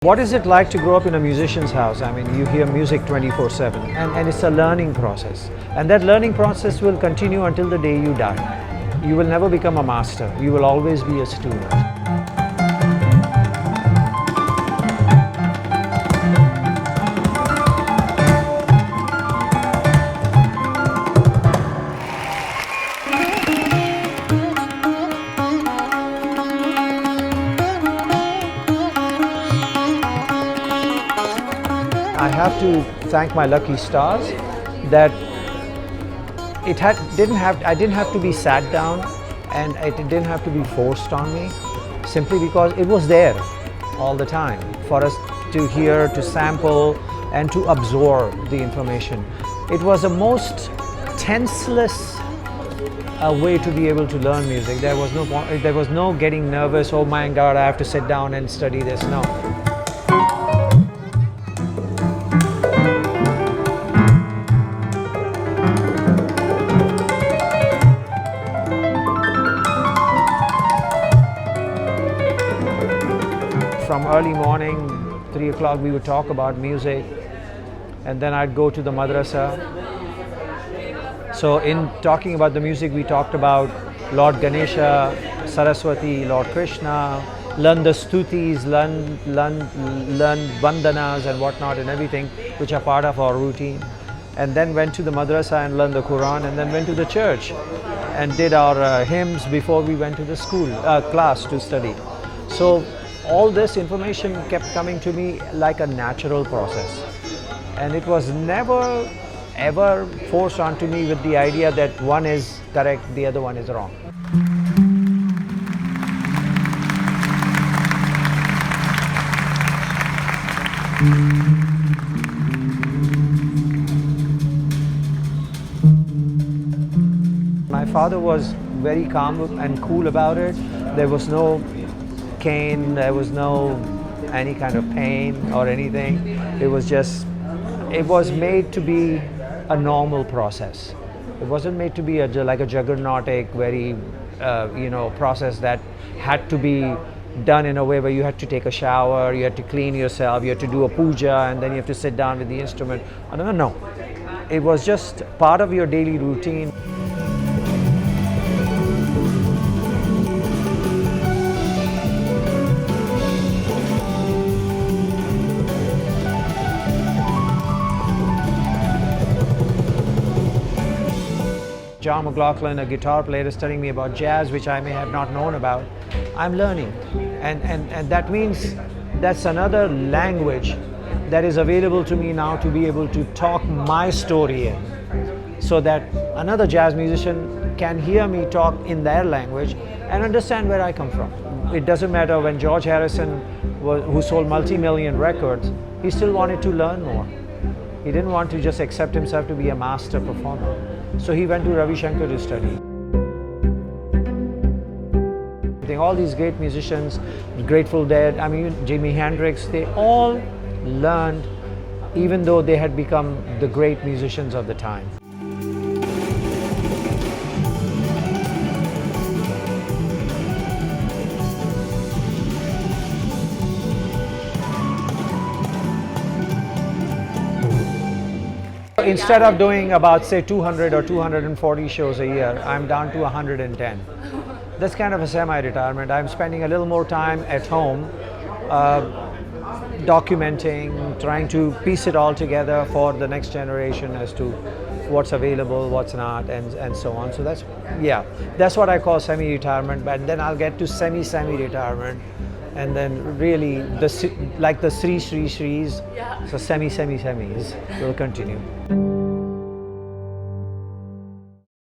What is it like to grow up in a musician's house? I mean, you hear music 24/7 and it's a learning process. And that learning process will continue until the day you die. You will never become a master. You will always be a student. I have to thank my lucky stars that I didn't have to be sat down and it didn't have to be forced on me, simply because it was there all the time for us to hear, to sample and to absorb the information. It was the most tenseless way to be able to learn music. There was no getting nervous, oh my God, I have to sit down and study this. No. From early morning, 3 o'clock, we would talk about music, and then I'd go to the madrasa. So in talking about the music, we talked about Lord Ganesha, Saraswati, Lord Krishna, learn the stutis, learn vandanas and whatnot and everything, which are part of our routine. And then went to the madrasa and learned the Quran, and then went to the church and did our hymns before we went to the class to study. So all this information kept coming to me like a natural process, and it was never ever forced onto me with the idea that one is correct, the other one is wrong. My father was very calm and cool about it. There was no cane, there was no any kind of pain or anything. It was made to be a normal process. It wasn't made to be like a juggernautic, very process that had to be done in a way where you had to take a shower, you had to clean yourself, you had to do a puja, and then you have to sit down with the instrument. No. It was just part of your daily routine. John McLaughlin, a guitar player, is telling me about jazz, which I may have not known about. I'm learning, and that means that's another language that is available to me now to be able to talk my story in, so that another jazz musician can hear me talk in their language and understand where I come from. It doesn't matter when George Harrison, who sold multi-million records, he still wanted to learn more. He didn't want to just accept himself to be a master performer. So he went to Ravi Shankar to study. I think all these great musicians, Grateful Dead, I mean Jimi Hendrix, they all learned even though they had become the great musicians of the time. Instead of doing about, say, 200 or 240 shows a year, I'm down to 110. That's kind of a semi-retirement. I'm spending a little more time at home, documenting, trying to piece it all together for the next generation as to what's available, what's not, and so on. So that's what I call semi-retirement. But then I'll get to semi-retirement, and then really like the Sri Sris, so semis will continue.